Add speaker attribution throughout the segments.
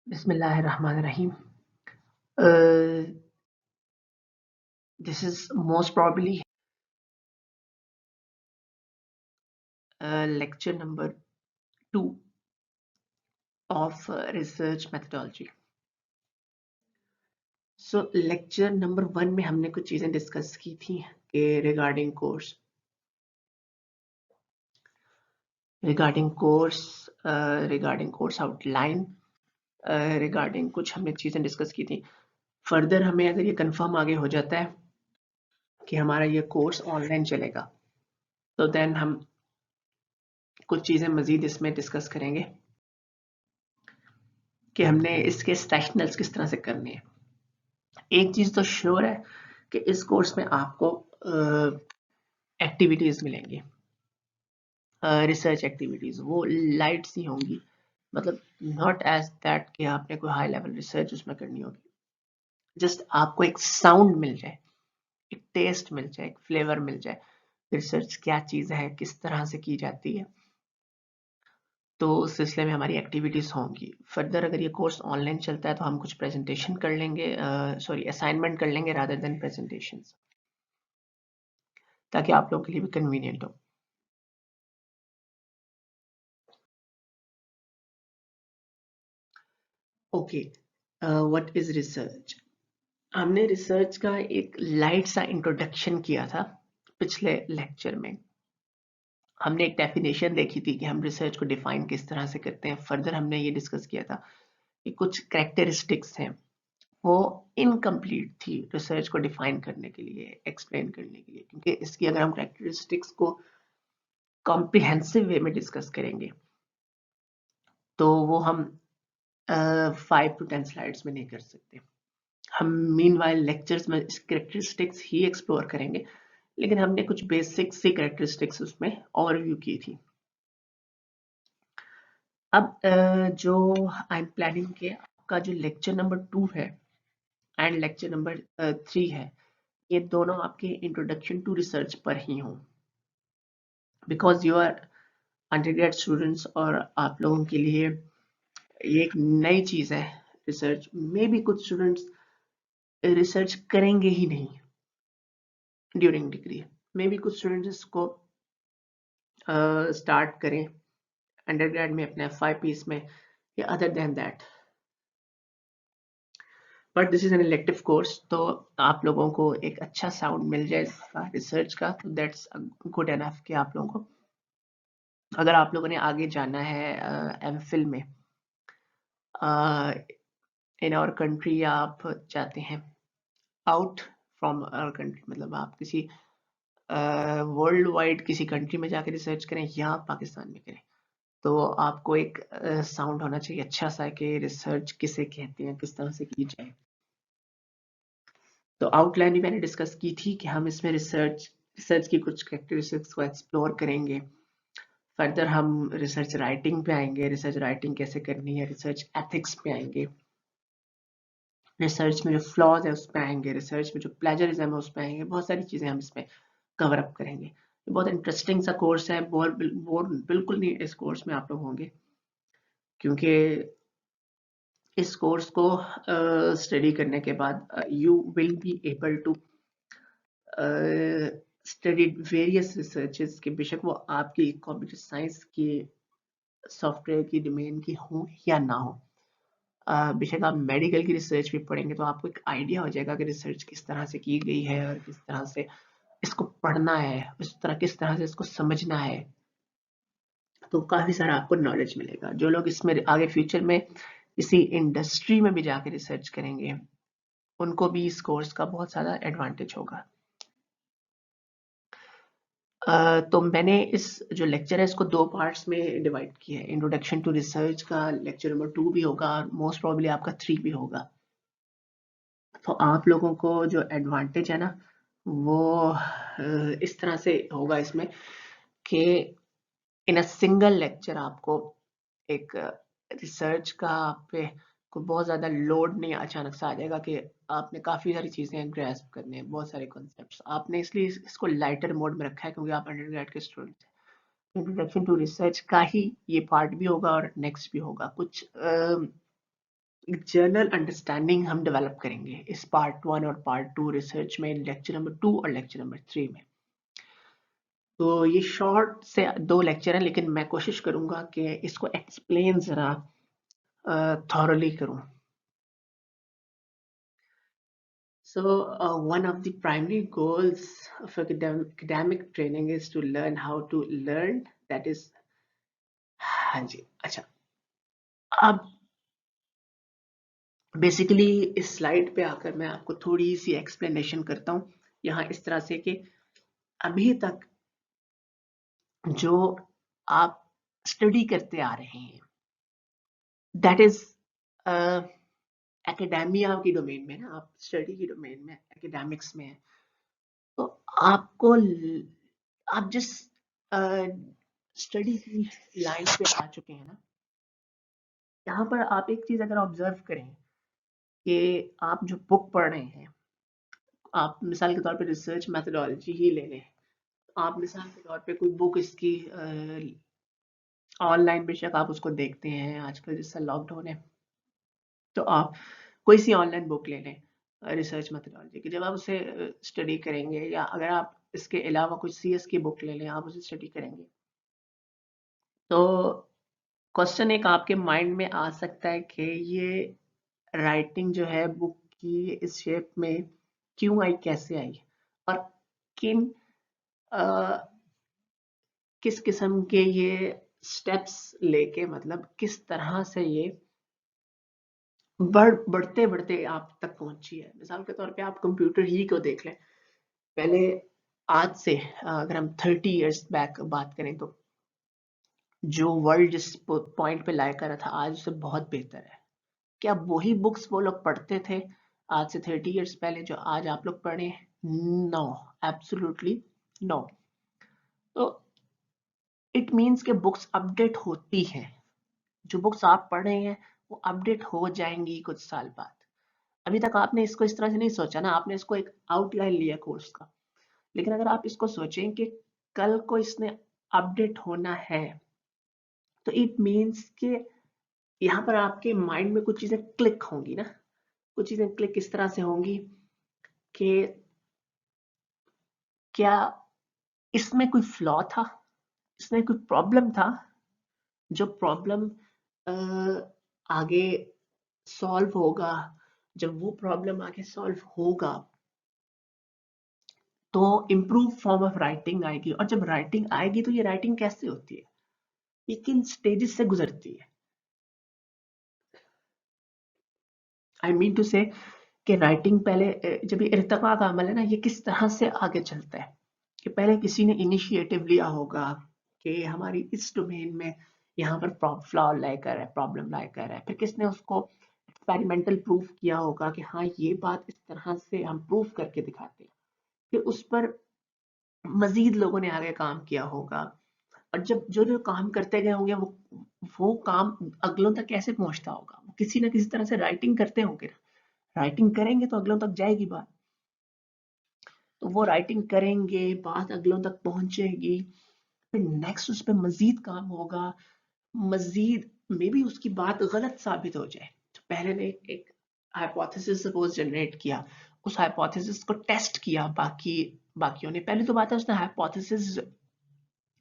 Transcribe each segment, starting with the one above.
Speaker 1: Bismillahirrahmanirrahim. Uh, this is most probably lecture number 2 of research methodology. So lecture number 1 में हमने कुछ चीजें discuss की थी कि regarding course, regarding course outline, regarding कुछ हमने चीजें डिस्कस की थी. फर्दर हमें अगर ये कंफर्म आगे हो जाता है कि हमारा ये कोर्स ऑनलाइन चलेगा, तो देन हम कुछ चीजें मजीद इसमें डिस्कस करेंगे कि हमने इसके सेशनल्स किस तरह से करने हैं. एक चीज तो श्योर है कि इस कोर्स में आपको एक्टिविटीज मिलेंगी, रिसर्च एक्टिविटीज, वो लाइट सी होंगी, मतलब नॉट एज दैट कि आपने कोई हाई लेवल रिसर्च उसमें करनी होगी. जस्ट आपको एक साउंड मिल जाए, एक टेस्ट मिल जाए, एक फ्लेवर मिल जाए, रिसर्च क्या चीज है, किस तरह से की जाती है. तो उस सिलसिले में हमारी एक्टिविटीज होंगी. फर्दर अगर ये कोर्स ऑनलाइन चलता है तो हम कुछ प्रेजेंटेशन कर लेंगे, असाइनमेंट कर लेंगे रादर देन प्रेजेंटेशन, ताकि आप लोगों के लिए भी कन्वीनियंट हो. Okay, what is research. हमने रिसर्च का एक लाइट सा इंट्रोडक्शन किया था पिछले लेक्चर में. हमने एक डेफिनेशन देखी थी कि हम रिसर्च को डिफाइन किस तरह से करते हैं. फर्दर हमने ये डिस्कस किया था कि कुछ कैरेक्टरिस्टिक्स हैं वो इनकम्प्लीट थी रिसर्च को डिफाइन करने के लिए, एक्सप्लेन करने के लिए, क्योंकि इसकी अगर हम कैरेक्टरिस्टिक्स को कॉम्प्रिहेंसिव वे में डिस्कस करेंगे तो वो हम 5 to 10 स्लाइड्स में नहीं कर सकते. हम मीनवाइल लेक्चर्स में इस कैरेक्टरिस्टिक्स ही एक्सप्लोर करेंगे, लेकिन हमने कुछ बेसिक सी कैरेक्टरिस्टिक्स उसमें ओवरव्यू की थी. अब जो आई एम प्लानिंग के आपका जो लेक्चर नंबर 2 है एंड लेक्चर नंबर 3 है, ये दोनों आपके इंट्रोडक्शन टू रिसर्च पर ही हों, because you are undergrad students और आप लोगों के लिए ये एक नई चीज है रिसर्च. मे बी कुछ स्टूडेंट्स रिसर्च करेंगे ही नहीं ड्यूरिंग डिग्री, मे बी कुछ स्टूडेंट्स इसको स्टार्ट करें अंडरग्रेड में अपने FYPs में या other than that, but this is an elective course, तो आप लोगों को एक अच्छा साउंड मिल जाए रिसर्च का, तो दैट्स गुड एनफ कि आप लोगों को, अगर आप लोगों ने आगे जाना है MPhil में इन आवर कंट्री, या आप चाहते हैं आउट फ्रॉम आवर कंट्री, मतलब आप किसी वर्ल्ड वाइड किसी कंट्री में जाकर रिसर्च करें या पाकिस्तान में करें, तो आपको एक साउंड होना चाहिए अच्छा सा कि रिसर्च किसे कहते हैं, किस तरह से की जाए. तो आउटलाइन भी मैंने डिस्कस की थी कि हम इसमें रिसर्च की कुछ कैरेक्टरिस्टिक्स को एक्सप्लोर करेंगे. फर्दर हम रिसर्च राइटिंग पे आएंगे, रिसर्च राइटिंग कैसे करनी है, रिसर्च एथिक्स पे आएंगे, रिसर्च में जो फ्लॉज है उस पे आएंगे, रिसर्च में जो प्लेजरिज्म है उस पे आएंगे. बहुत सारी चीजें हम इसमें कवर अप करेंगे. ये बहुत इंटरेस्टिंग सा कोर्स है, बोर बिल्कुल नहीं इस कोर्स में आप लोग होंगे, क्योंकि इस कोर्स को स्टडी करने के बाद you will be able to studied various researches के, बेशक वो आपकी कंप्यूटर साइंस की सॉफ्टवेयर की डोमेन की हो या ना हो. बेशक आप मेडिकल की रिसर्च भी पढ़ेंगे तो आपको एक आइडिया हो जाएगा कि रिसर्च किस तरह से की गई है और किस तरह से इसको पढ़ना है, किस तरह से इसको समझना है. तो काफी सारा आपको नॉलेज मिलेगा. जो लोग इसमें आगे फ्यूचर में किसी इंडस्ट्री में भी जाके रिसर्च करेंगे, उनको भी इस कोर्स का बहुत ज्यादा एडवांटेज होगा. तो मैंने इस जो लेक्चर है इसको 2 पार्ट्स में डिवाइड किया है. इंट्रोडक्शन टू रिसर्च का लेक्चर नंबर 2 भी होगा और मोस्ट प्रोबेबली आपका 3 भी होगा. तो आप लोगों को जो एडवांटेज है ना, वो इस तरह से होगा इसमें कि इन अ सिंगल लेक्चर आपको एक रिसर्च का आप पे को बहुत ज़्यादा लोड नहीं अचानक से आ जाएगा कि आपने काफ़ी सारी चीज़ें ग्रैस्प करनी है, बहुत सारे कॉन्सेप्ट्स. आपने इसलिए इसको लाइटर मोड में रखा है क्योंकि आप अंडरग्रेड के स्टूडेंट हैं. इंट्रोडक्शन टू रिसर्च का ही ये पार्ट भी होगा और नेक्स्ट भी होगा. कुछ एक जनरल अंडरस्टैंडिंग हम डेवलप करेंगे इस पार्ट 1 और पार्ट 2 रिसर्च में, लेक्चर नंबर 2 और लेक्चर नंबर 3 में। तो ये शॉर्ट से 2 लेक्चर हैं, लेकिन मैं कोशिश करूंगा कि इसको एक्सप्लेन जरा थॉरली करूं। So, one of the primary goals of academic training is to learn how to learn. That is, हाँ जी, अच्छा। अब बेसिकली इस स्लाइड पे आकर मैं आपको थोड़ी सी एक्सप्लेनेशन करता हूँ यहाँ इस तरह से कि अभी तक जो आप स्टडी करते आ रहे हैं, दैट इज एकेडेमिया की डोमेन में ना, आप स्टडी की डोमेन में, एकेडमिक्स में, तो आपको आप जिस स्टडी की लाइन पे आ चुके हैं ना, यहाँ पर आप एक चीज अगर ऑब्जर्व करें कि आप जो बुक पढ़ रहे हैं, आप मिसाल के तौर पे रिसर्च मेथोडोलॉजी ही ले लें, आप मिसाल के तौर पे कोई बुक इसकी ऑनलाइन बेशक आप उसको देखते हैं आजकल जिससे लॉकडाउन है, तो आप कोई सी ऑनलाइन बुक ले लें रिसर्च मेथोडोलॉजी की, जब आप उसे स्टडी करेंगे, या अगर आप इसके अलावा कुछ सीएस की बुक ले लें, आप उसे स्टडी करेंगे, तो क्वेश्चन एक आपके माइंड में आ सकता है कि ये राइटिंग जो है बुक की इस शेप में क्यों आई, कैसे आई, और किन किस किस्म के ये स्टेप्स लेके, मतलब किस तरह से ये बढ़ते बढ़ते आप तक पहुंची है। मिसाल के तौर पे आप कंप्यूटर ही को देख लें, पहले आज से अगर हम 30 इयर्स बैक बात करें, तो जो वर्ल्ड जिस पॉइंट पे लाया कर रहा था आज उससे बहुत बेहतर है। क्या वही बुक्स वो लोग पढ़ते थे आज से 30 इयर्स पहले जो आज आप लोग पढ़े? No, absolutely no. तो इट मीन्स के बुक्स अपडेट होती हैं, जो बुक्स आप पढ़ रहे हैं वो अपडेट हो जाएंगी कुछ साल बाद। अभी तक आपने इसको इस तरह से नहीं सोचा ना, आपने इसको एक आउटलाइन लिया कोर्स का, लेकिन अगर आप इसको सोचें कि कल को इसने अपडेट होना है, तो इट मीन्स कि यहाँ पर आपके माइंड में कुछ चीजें क्लिक होंगी ना, कुछ चीजें क्लिक इस तरह से होंगी कि क्या इसमें कोई फ्लॉ था, इसमें कोई प्रॉब्लम था, जो प्रॉब्लम आगे सॉल्व होगा, जब वो प्रॉब्लम आगे सॉल्व होगा तो इम्प्रूव फॉर्म ऑफ राइटिंग आएगी, और जब राइटिंग आएगी तो ये राइटिंग कैसे होती है, ये किन स्टेजेस से गुजरती है। आई मीन टू से कि राइटिंग पहले जब ये इर्तिका का अमल है ना, ये किस तरह से आगे चलता है, कि पहले किसी ने इनिशिएटिव लिया होगा कि हमारी इस डोमेन में यहाँ पर फ्लॉ लाया कर है, प्रॉब्लम लाया कर है, फिर किसने उसको एक्सपेरिमेंटल प्रूफ किया होगा कि हाँ ये बात इस तरह से हम प्रूफ करके दिखाते हैं, फिर उस पर मजीद लोगों ने आगे काम किया होगा, और जब जो जो काम करते गए होंगे वो काम अगलों तक कैसे पहुंचता होगा, वो किसी ना किसी तरह से राइटिंग करते होंगे ना, राइटिंग करेंगे तो अगलों तक जाएगी बात, तो वो राइटिंग करेंगे, बात अगलों तक पहुंचेगी, फिर नेक्स्ट उस पर मजीद काम होगा, मजीद मे बी उसकी बात गलत साबित हो जाए, तो पहले ने एक हाइपोथेसिस सपोज जनरेट किया, उस हाइपोथेसिस को टेस्ट किया, बाकियों ने, पहले तो बात है उसने हाइपोथेसिस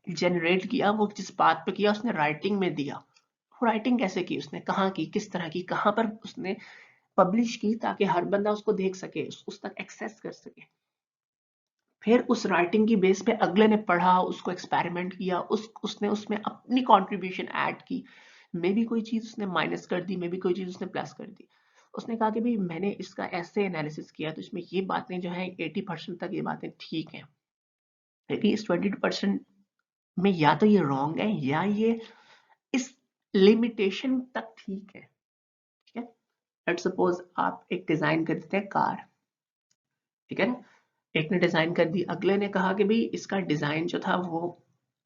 Speaker 1: जनरेट किया, वो जिस बात पे किया उसने राइटिंग में दिया, वो राइटिंग कैसे की उसने, कहाँ की, किस तरह की, कहाँ पर उसने पब्लिश की, ताकि हर बंदा उसको देख सके, उस तक एक्सेस कर सके। फिर उस राइटिंग की बेस पे अगले ने पढ़ा, उसको एक्सपेरिमेंट किया, उसने उसमें अपनी कंट्रीब्यूशन ऐड की, मे बी कोई चीज उसने माइनस कर दी, मे बी कोई चीज उसने प्लस कर दी, उसने कहा कि भाई मैंने इसका ऐसे एनालिसिस किया तो इसमें ये बातें जो है 80% तक ये बातें ठीक हैं, लेकिन इस 20% में या तो ये रॉन्ग है या ये इस लिमिटेशन तक ठीक है। ठीक है, लेट्स सपोज आप एक डिजाइन कर देते हैं कार, ठीक है ना, एक ने डिजाइन कर दी, अगले ने कहा कि भाई इसका डिजाइन जो था वो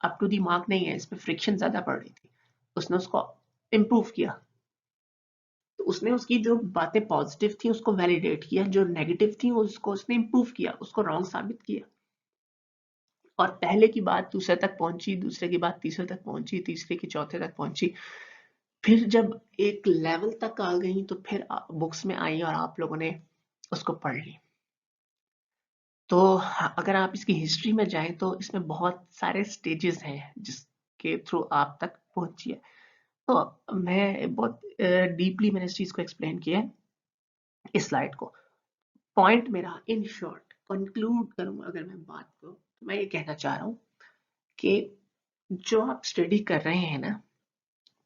Speaker 1: अप टू दी मार्क नहीं है, इस पे फ्रिक्शन ज्यादा पड़ रही थी, उसने उसको इम्प्रूव किया, तो उसने उसकी जो बातें पॉजिटिव थी उसको वैलिडेट किया, जो नेगेटिव थी उसको उसने इम्प्रूव किया, उसको रॉन्ग साबित किया, और पहले की बात दूसरे तक पहुंची, दूसरे की बात तीसरे तक पहुंची, तीसरे की चौथे तक पहुंची, फिर जब एक लेवल तक आ गई तो फिर बुक्स में आई और आप लोगों ने उसको पढ़ ली। तो अगर आप इसकी हिस्ट्री में जाएं तो इसमें बहुत सारे स्टेजेस हैं जिसके थ्रू आप तक पहुंची है। तो मैं बहुत डीपली मैंने इस चीज को एक्सप्लेन किया है इस स्लाइड को। पॉइंट मेरा इन शॉर्ट कंक्लूड करूंगा अगर मैं बात को, तो मैं ये कहना चाह रहा हूँ कि जो आप स्टडी कर रहे हैं ना,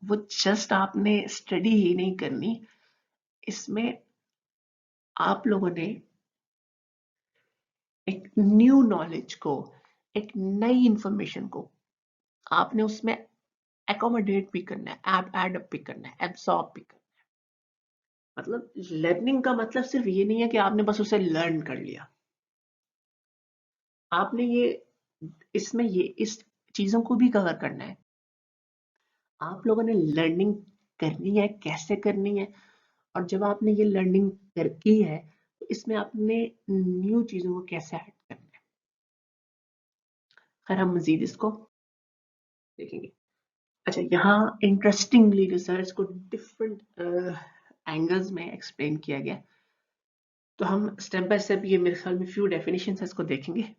Speaker 1: वो जस्ट आपने स्टडी ही नहीं करनी, इसमें आप लोगों ने एक न्यू नॉलेज को, एक नई इंफॉर्मेशन को आपने उसमें एकोमोडेट भी करना है, एड अप भी करना है, एब्सॉर्ब भी करना है। मतलब लर्निंग का मतलब सिर्फ ये नहीं है कि आपने बस उसे लर्न कर लिया। आपने ये इसमें ये इस चीजों को भी कवर करना है। आप लोगों ने लर्निंग करनी है, कैसे करनी है, और जब आपने ये लर्निंग कर की है तो इसमें आपने न्यू चीजों को कैसे ऐड करना है। खैर हम मजीद इसको देखेंगे। अच्छा, यहाँ इंटरेस्टिंगली रिसर्च को डिफरेंट एंगल्स में एक्सप्लेन किया गया। तो हम स्टेप बाय स्टेप ये मेरे ख्याल में फ्यू डेफिनेशंस है इसको देखेंगे।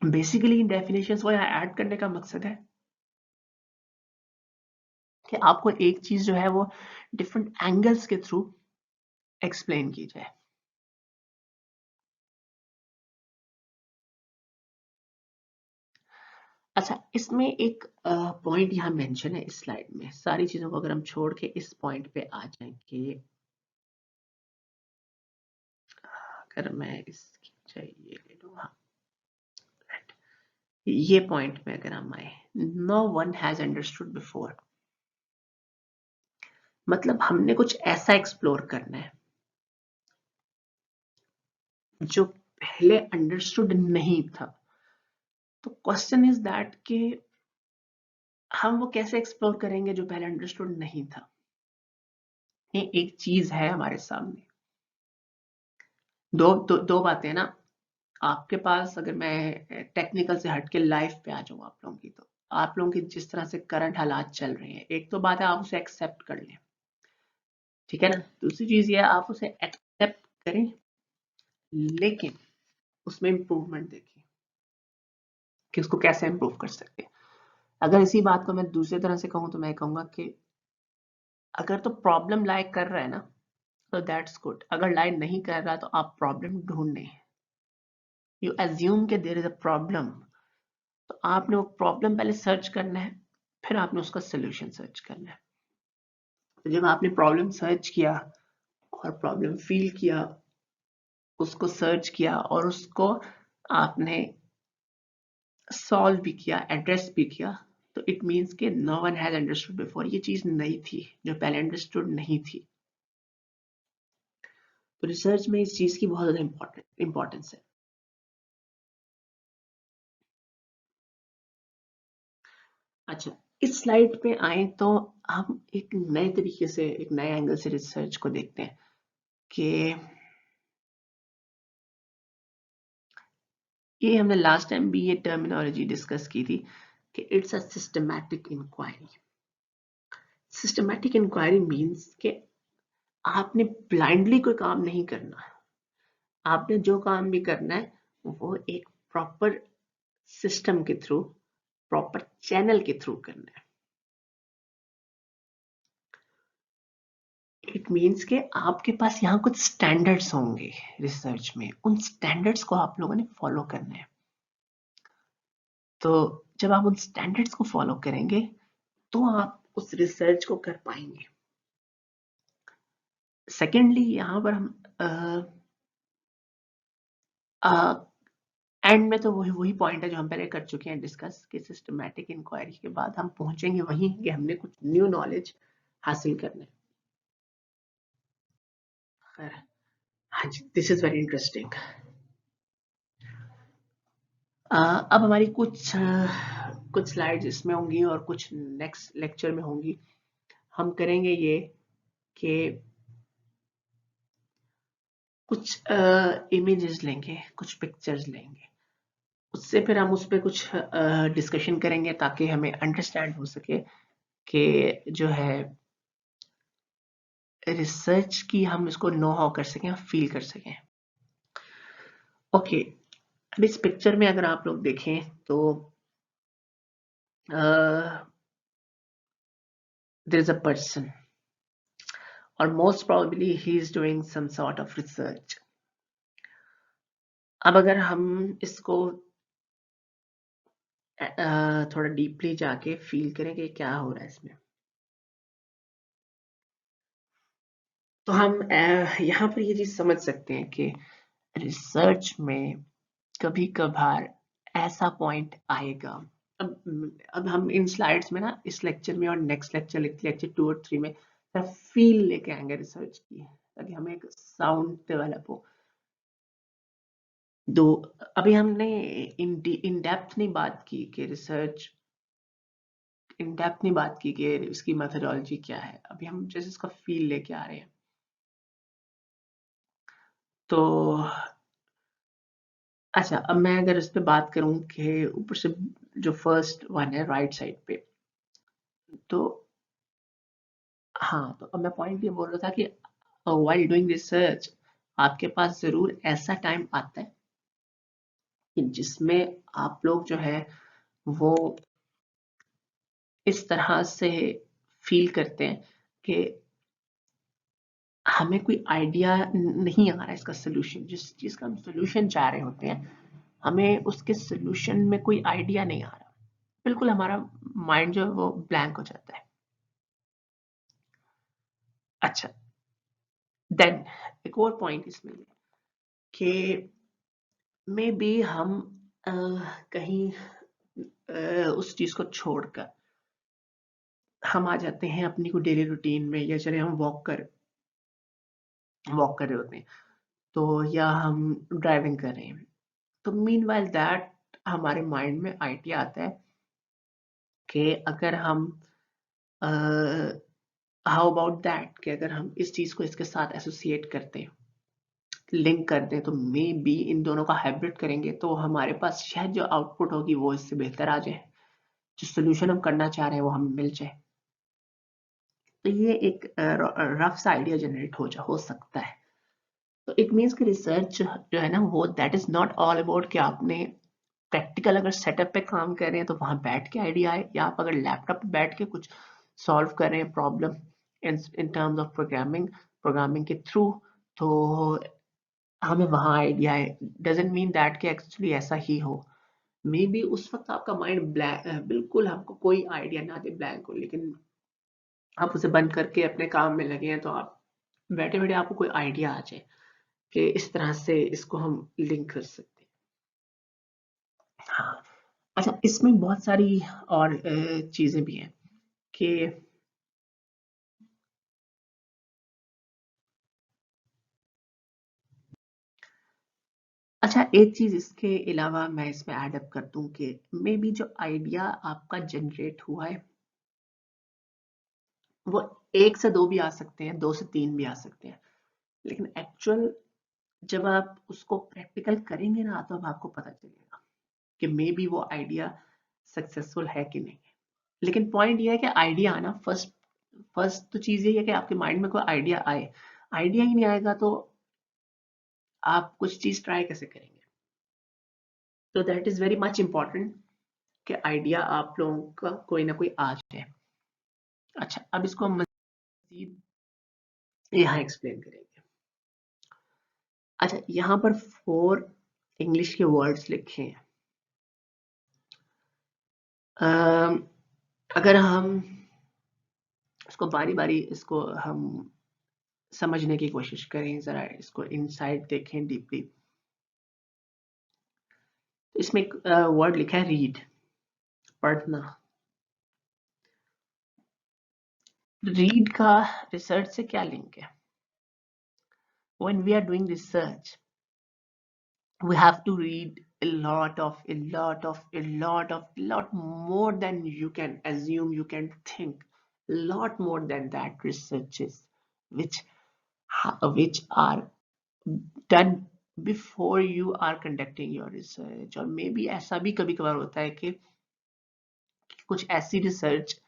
Speaker 1: बेसिकली इन डेफिनेशंस को यहाँ ऐड करने का मकसद है कि आपको एक चीज जो है वो डिफरेंट एंगल्स के थ्रू एक्सप्लेन की जाए। अच्छा, इसमें एक पॉइंट यहाँ मेंशन है इस स्लाइड में। सारी चीजों को अगर हम छोड़ के इस पॉइंट पे आ जाएं कि अगर मैं इसकी चाहिए ले लूँ, हाँ ये पॉइंट में अगर हम आए, no one has understood before, मतलब हमने कुछ ऐसा एक्सप्लोर करना है जो पहले अंडरस्टूड नहीं था। तो क्वेश्चन इज दैट कि हम वो कैसे एक्सप्लोर करेंगे जो पहले अंडरस्टूड नहीं था। ये एक चीज है हमारे सामने। दो बातें ना। आपके पास अगर मैं टेक्निकल से हट के लाइफ पे आ जाऊं आप लोगों की, तो आप लोगों की जिस तरह से करंट हालात चल रहे हैं, एक तो बात है आप उसे एक्सेप्ट कर लें, ठीक है ना। दूसरी चीज ये है आप उसे एक्सेप्ट करें लेकिन उसमें इंप्रूवमेंट देखिए कि उसको कैसे इंप्रूव कर सकते हैं। अगर इसी बात को मैं दूसरी तरह से कहूँ तो मैं कहूंगा कि अगर तो प्रॉब्लम लाई कर रहा है ना, तो दैट्स गुड। अगर लाई नहीं कर रहा तो आप प्रॉब्लम ढूंढने, यू एज्यूम कि देयर इज अ प्रॉब्लम, तो आपने वो प्रॉब्लम पहले सर्च करना है, फिर आपने उसका सोल्यूशन सर्च करना है। तो जब आपने प्रॉब्लम सर्च किया और प्रॉब्लम फील किया, उसको सर्च किया और उसको आपने सॉल्व भी किया, एड्रेस भी किया, तो इट मीन्स कि no one has understood before. ये चीज नई थी जो पहले अंडरस्टूड नहीं थी। तो रिसर्च में इस चीज की बहुत ज्यादा इंपॉर्टेंस है। अच्छा, इस स्लाइड पे आए तो हम एक नए तरीके से, एक नए एंगल से रिसर्च को देखते हैं कि ये हमने लास्ट टाइम भी ये टर्मिनोलॉजी डिस्कस की थी कि it's a systematic inquiry. Systematic inquiry means कि आपने ब्लाइंडली कोई काम नहीं करना। आपने जो काम भी करना है वो एक प्रॉपर सिस्टम के थ्रू, प्रॉपर चैनल के थ्रू करना है। इट मीन्स कि आपके पास यहाँ कुछ स्टैंडर्ड्स होंगे रिसर्च में, उन स्टैंडर्ड्स को आप लोगों ने फॉलो करना है। तो जब आप उन स्टैंडर्ड्स को फॉलो करेंगे तो आप उस रिसर्च को कर पाएंगे। सेकेंडली यहाँ पर हम एंड में तो वही वही पॉइंट है जो हम पहले कर चुके हैं डिस्कस, कि सिस्टमैटिक इंक्वायरी के बाद हम पहुंचेंगे वहीं कि हमने कुछ न्यू नॉलेज हासिल करना है। खैर, हाँ जी, दिस इज वेरी इंटरेस्टिंग। अब हमारी कुछ स्लाइड्स इसमें होंगी और कुछ नेक्स्ट लेक्चर में होंगी। हम करेंगे ये कि कुछ इमेजेस लेंगे, कुछ पिक्चर्स लेंगे, उससे फिर हम उस पर कुछ डिस्कशन करेंगे ताकि हमें अंडरस्टैंड हो सके कि जो है रिसर्च की हम इसको नो हाउ कर सकें, फील कर सकें। ओके, अब इस पिक्चर में अगर आप लोग देखें तो there is a person or most probably he is doing some sort of research. अब अगर हम इसको थोड़ा डीपली जाके फील करें कि क्या हो रहा है इसमें, तो हम यहाँ पर ये चीज समझ सकते हैं कि रिसर्च में कभी कभार ऐसा पॉइंट आएगा। अब हम इन स्लाइड्स में ना, इस लेक्चर में और नेक्स्ट लेक्चर, लेक्चर 2 और 3 में फील लेके आएंगे रिसर्च की, ताकि हमें एक साउंड डेवलप हो। दो, अभी हमने इन डेप्थ नहीं बात की कि रिसर्च, इन डेप्थ नहीं बात की कि इसकी मेथोडोलॉजी क्या है। अभी हम जैसे इसका फील लेके आ रहे हैं। तो अच्छा, अब मैं अगर इस पे बात करूं कि ऊपर से जो फर्स्ट वन है राइट साइड पे, तो हाँ, तो अब मैं पॉइंट ये बोल रहा था कि व्हाइल डूइंग रिसर्च आपके पास जरूर ऐसा टाइम आता है कि जिसमें आप लोग जो है वो इस तरह से फील करते हैं कि हमें कोई आइडिया नहीं आ रहा है इसका सोल्यूशन, जिस चीज का हम सोल्यूशन चाह रहे होते हैं, हमें उसके सोल्यूशन में कोई आइडिया नहीं आ रहा। बिल्कुल हमारा माइंड जो है वो ब्लैंक हो जाता है। अच्छा, देन एक और पॉइंट इसमें कि मे बी हम कहीं उस चीज को छोड़कर हम आ जाते हैं अपनी को डेली रूटीन में, या चले हम वॉक कर रहे होते हैं, तो या हम ड्राइविंग कर रहे हैं, तो मीन वाइल दैट हमारे माइंड में आइडिया आता है कि अगर हम हाउ अबाउट दैट कि अगर हम इस चीज को इसके साथ एसोसिएट करते हैं, लिंक करते हैं, तो मे बी इन दोनों का हाइब्रिड करेंगे तो हमारे पास शायद जो आउटपुट होगी वो इससे बेहतर आ जाए, जो सोल्यूशन हम करना चाह रहे हैं वो हमें मिल जाए। तो ये एक रफ सा आइडिया जनरेट हो सकता है। तो इट मीन्स कि रिसर्च जो है ना, वो that is not all about कि आपने प्रैक्टिकल अगर सेटअप पे काम कर रहे हैं तो वहां बैठ के आइडिया आए, या आप अगर लैपटॉप पे बैठ के कुछ सॉल्व कर रहे हैं problem in terms of programming के थ्रू, तो हमें वहां आइडिया आए। डजेंट मीन दैट कि एक्चुअली ऐसा ही हो। मे बी उस वक्त आपका माइंड ब्लैंक, बिल्कुल आपको कोई आइडिया ना दे, ब्लैंक हो, लेकिन आप उसे बंद करके अपने काम में लगे हैं, तो आप बैठे बैठे आपको कोई आइडिया आ जाए कि इस तरह से इसको हम लिंक कर सकते हैं। हाँ, अच्छा, इसमें बहुत सारी और चीजें भी हैं कि अच्छा, एक चीज इसके अलावा मैं इसमें ऐड अप कर दूं कि मे बी जो आइडिया आपका जनरेट हुआ है वो 1 से 2 भी आ सकते हैं, 2 से 3 भी आ सकते हैं, लेकिन एक्चुअल जब आप उसको प्रैक्टिकल करेंगे ना, तो अब आपको पता चलेगा कि मे बी वो आइडिया सक्सेसफुल है कि नहीं। लेकिन पॉइंट ये है कि आइडिया आना, फर्स्ट फर्स्ट तो चीज ये है कि आपके माइंड में कोई आइडिया आए। आइडिया ही नहीं आएगा तो आप कुछ चीज ट्राई कैसे करेंगे। तो that is very much important कि आइडिया आप लोगों का कोई ना कोई आ जाए। अच्छा, अब इसको हम मजीद यहाँ एक्सप्लेन करेंगे। अच्छा, यहाँ पर 4 इंग्लिश के वर्ड्स लिखे हैं। अगर हम इसको बारी बारी इसको हम समझने की कोशिश करें, जरा इसको इनसाइड देखें डीपली, तो इसमें एक वर्ड लिखा है रीड, पढ़ना। रीड का रिसर्च से क्या लिंक है? When we are doing research, we have to read a lot more than you can assume, you can think, a lot more than that researches which which are done before you are conducting your research। और may be ऐसा भी कभी कभार होता है कि कुछ ऐसी रिसर्च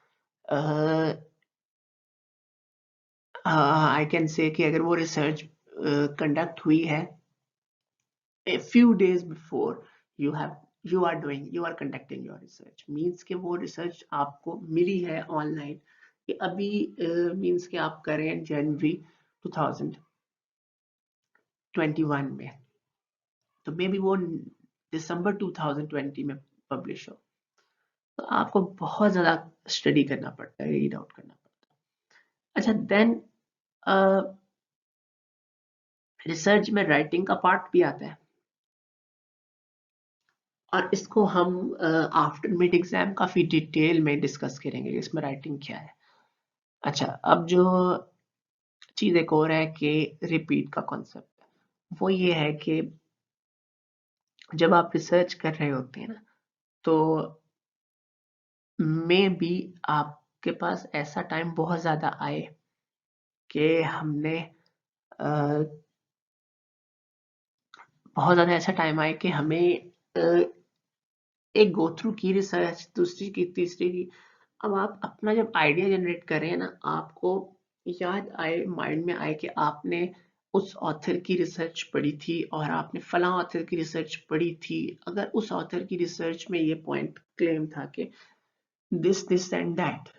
Speaker 1: आई कैन से कि अगर वो रिसर्च कंडक्ट हुई है a few days before you are conducting your research means कि वो research आपको मिली है online कि अभी means कि आप करें जनवरी 2021 में, तो मे बी वो दिसंबर 2020 में पब्लिश हो, तो आपको बहुत ज्यादा स्टडी करना पड़ता है, रीड आउट करना पड़ता है। अच्छा, देन रिसर्च में राइटिंग का पार्ट भी आता है, और इसको हम आफ्टर मिड एग्जाम काफी डिटेल में डिस्कस करेंगे इसमें राइटिंग क्या है। अच्छा, अब जो चीज एक और है कि रिपीट का कॉन्सेप्ट, वो ये है कि जब आप रिसर्च कर रहे होते हैं ना, तो मे बी आपके पास ऐसा टाइम बहुत ज्यादा आए कि हमने बहुत ज्यादा ऐसा टाइम आए कि हमें एक गो थ्रू की रिसर्च, दूसरी की, तीसरी की। अब आप अपना जब आइडिया जनरेट कर रहे हैं ना, आपको याद आए, माइंड में आए कि आपने उस ऑथर की रिसर्च पढ़ी थी और आपने फला ऑथर की रिसर्च पढ़ी थी। अगर उस ऑथर की रिसर्च में ये पॉइंट क्लेम था कि दिस एंड दैट,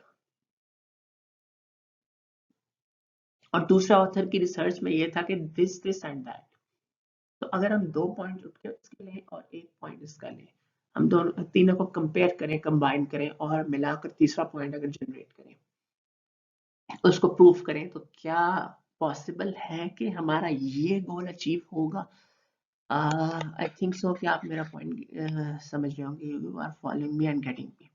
Speaker 1: और दूसरा ऑथर की रिसर्च में ये था कि दिस एंड दैट, तो अगर हम 2 पॉइंट उठ के इसके लें और 1 पॉइंट इसका लें, हम दोनों तीनों को कंपेयर करें, कंबाइन करें और मिलाकर तीसरा पॉइंट अगर जनरेट करें, उसको प्रूफ करें, तो क्या पॉसिबल है कि हमारा ये गोल अचीव होगा? आई थिंक सो कि आप मेरा पॉइंट समझ रहे होंगे, you are following me and getting me.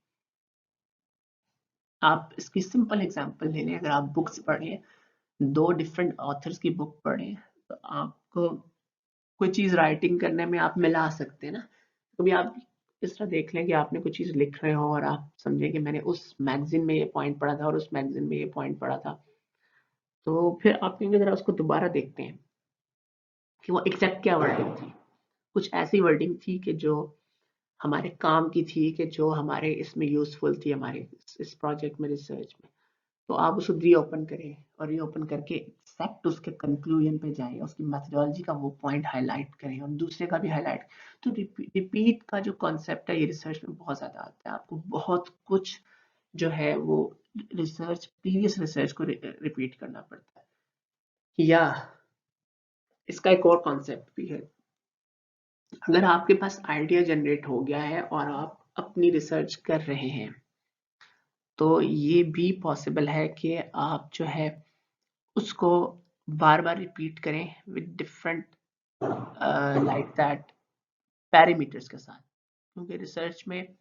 Speaker 1: आप इसकी सिंपल एग्जांपल ले लें, अगर आप बुक्स पढ़ें, 2 डिफरेंट ऑथर्स की बुक पढ़ें, तो आपको कोई चीज राइटिंग करने में आप मिला सकते हैं ना। कभी आप इस तरह देख लें कि आपने कोई चीज लिख रहे हो और आप समझें कि मैंने उस मैगजीन में ये पॉइंट पढ़ा था और उस मैगजीन में ये पॉइंट पढ़ा था, तो फिर आप कहेंगे जरा उसको दोबारा देखते हैं कि वो एग्जैक्ट क्या वर्डिंग थी। कुछ ऐसी वर्डिंग थी कि जो हमारे काम की थी, कि जो हमारे इसमें यूजफुल थी, हमारे इस प्रोजेक्ट में, रिसर्च में। तो आप उसको रीओपन करें और रीओपन करके एग्जैक्ट उसके कंक्लूजन पे जाएं, उसकी मेथोडोलॉजी का वो पॉइंट हाईलाइट करें और दूसरे का भी हाईलाइट। तो रिपीट का जो कॉन्सेप्ट है, ये रिसर्च में बहुत ज्यादा आता है। आपको बहुत कुछ जो है वो रिसर्च, प्रीवियस रिसर्च को रिपीट करना पड़ता है। या इसका एक और कॉन्सेप्ट भी है, अगर आपके पास आइडिया जनरेट हो गया है और आप अपनी रिसर्च कर रहे हैं, तो ये भी पॉसिबल है कि आप जो है उसको बार बार रिपीट करें with different like that parameters के साथ, क्योंकि रिसर्च में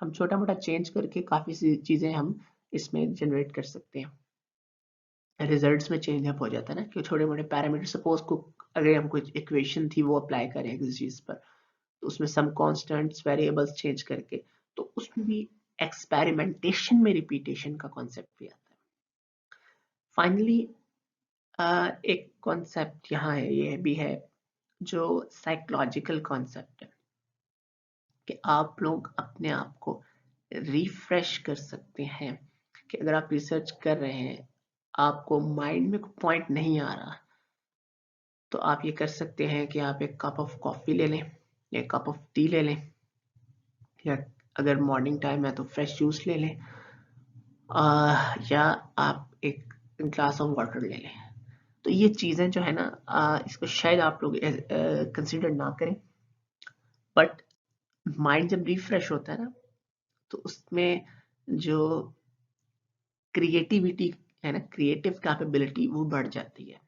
Speaker 1: हम छोटा मोटा चेंज करके काफी सी चीजें हम इसमें जनरेट कर सकते हैं। रिजल्ट्स में चेंज अप हो जाता है ना, कि छोटे मोटे पैरामीटर, सपोज को अगर हम कुछ इक्वेशन थी वो अप्लाई करें किसी चीज पर, तो उसमें सम कांस्टेंट्स वेरिएबल्स चेंज करके, तो उसमें भी एक्सपेरिमेंटेशन में रिपीटेशन का कॉन्सेप्ट भी आता है। फाइनली एक कॉन्सेप्ट यहाँ है, ये भी है जो साइकोलॉजिकल कॉन्सेप्ट है, कि आप लोग अपने आप को रिफ्रेश कर सकते हैं। कि अगर आप रिसर्च कर रहे हैं, आपको माइंड में कोई पॉइंट नहीं आ रहा, तो आप ये कर सकते हैं कि आप एक कप ऑफ कॉफी ले लें, एक कप ऑफ टी ले लें, या अगर मॉर्निंग टाइम है तो फ्रेश जूस ले लें, या आप एक ग्लास ऑफ वाटर ले लें। तो ये चीजें जो है ना, इसको शायद आप लोग कंसिडर ना करें, बट माइंड जब रिफ्रेश होता है ना, तो उसमें जो क्रिएटिविटी है ना, क्रिएटिव कैपेबिलिटी वो बढ़ जाती है।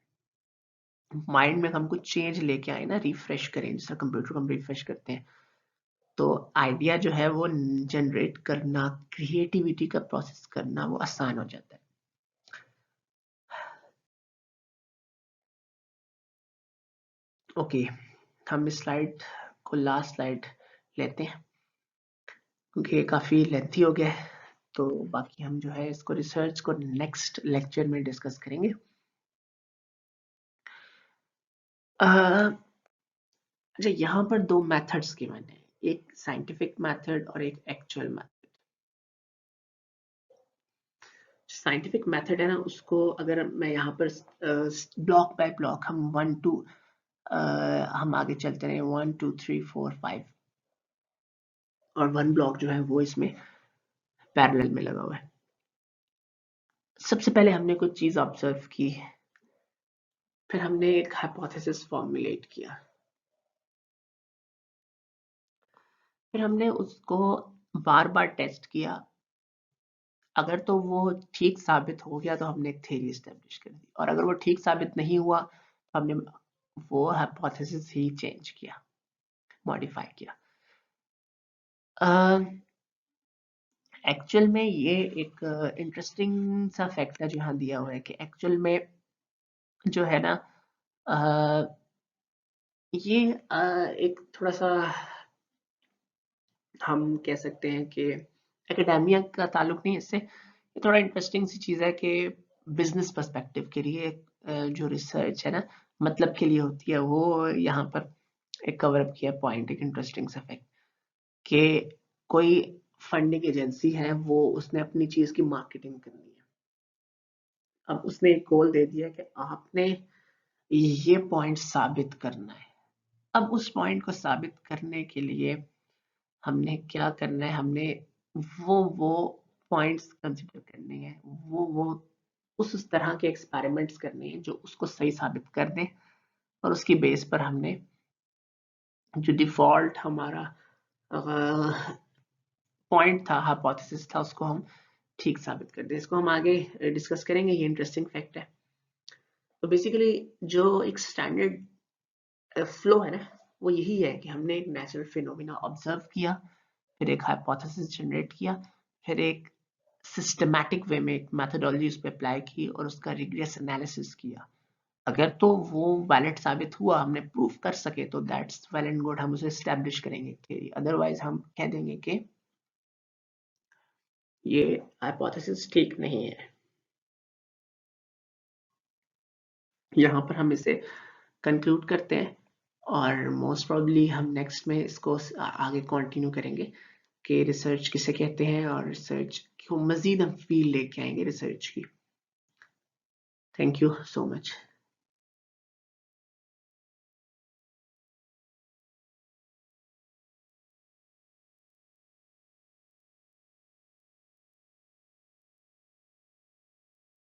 Speaker 1: माइंड में हम कुछ चेंज लेके आए ना, रिफ्रेश करें, जिस तरह कंप्यूटर को हम रिफ्रेश करते हैं, तो आइडिया जो है वो जनरेट करना, क्रिएटिविटी का प्रोसेस करना वो आसान हो जाता है। ओके, हम इस स्लाइड को लास्ट स्लाइड लेते हैं, क्योंकि ये काफी लेंथी हो गया है। तो बाकी हम जो है इसको, रिसर्च को नेक्स्ट लेक्चर में डिस्कस करेंगे। अच्छा, यहाँ पर 2 मेथड्स गिवन है, एक साइंटिफिक मेथड और एक एक्चुअल मेथड। साइंटिफिक मेथड है ना, उसको अगर मैं यहाँ पर ब्लॉक बाय ब्लॉक हम 1 2 हम आगे चलते रहे 1 2 3 4 5 और 1 ब्लॉक जो है वो इसमें पैरेलल में लगा हुआ है। सबसे पहले हमने कुछ चीज ऑब्जर्व की, फिर हमने एक हाइपोथेसिस फॉर्मुलेट किया, फिर हमने उसको बार बार टेस्ट किया। अगर तो वो ठीक साबित हो गया तो हमने एक थ्योरी एस्टेब्लिश कर दी, और अगर वो ठीक साबित नहीं हुआ तो हमने वो हाइपोथेसिस ही चेंज किया, मॉडिफाई किया। एक्चुअल में ये एक इंटरेस्टिंग सा फैक्ट है जो यहाँ दिया हुआ है कि एक्चुअल में जो है ना ये एक थोड़ा सा हम कह सकते हैं कि एकेडेमिया का ताल्लुक नहीं इससे, ये थोड़ा इंटरेस्टिंग सी चीज़ है कि बिजनेस पर्सपेक्टिव के लिए जो रिसर्च है ना मतलब के लिए होती है, वो यहाँ पर एक कवर अप किया पॉइंट, एक इंटरेस्टिंग सा फैक्ट कि कोई फंडिंग एजेंसी है, वो उसने अपनी चीज़ की मार्केटिंग करनी है। अब उसने एक गोल दे दिया कि आपने ये पॉइंट साबित करना है। अब उस पॉइंट को साबित करने के लिए हमने क्या करना है, हमने वो पॉइंट्स कंसिडर करने हैं, वो उस तरह के एक्सपेरिमेंट्स करने हैं जो उसको सही साबित कर दें, और उसकी बेस पर हमने जो डिफॉल्ट हमारा पॉइंट था, हाइपोथेसिस था, उसको हम ठीक साबित कर दें। इसको हम आगे डिस्कस करेंगे, ये इंटरेस्टिंग फैक्ट है। तो बेसिकली जो एक स्टैंडर्ड फ्लो है ना, वो यही है कि हमने एक नेचुरल फिनोमिना ऑब्जर्व किया, फिर एक हाइपोथेसिस जनरेट किया, फिर एक सिस्टमैटिक वे में एक मैथडोलॉजी उस पर अप्लाई की और उसका रिग्रेस एनालिसिस किया। अगर तो वो वैलिड साबित हुआ, हमने प्रूफ कर सके, तो दैट्स वेल एंड गुड, हम उसे एस्टैब्लिश करेंगे थ्योरी। अदरवाइज हम कह देंगे कि ये हाइपोथेसिस ठीक नहीं है। यहाँ पर हम इसे कंक्लूड करते हैं, और मोस्ट प्रोबेबली हम नेक्स्ट में इसको आगे कंटिन्यू करेंगे कि रिसर्च किसे कहते हैं, और रिसर्च को मजीद हम फील्ड लेके आएंगे रिसर्च की। Thank you so much.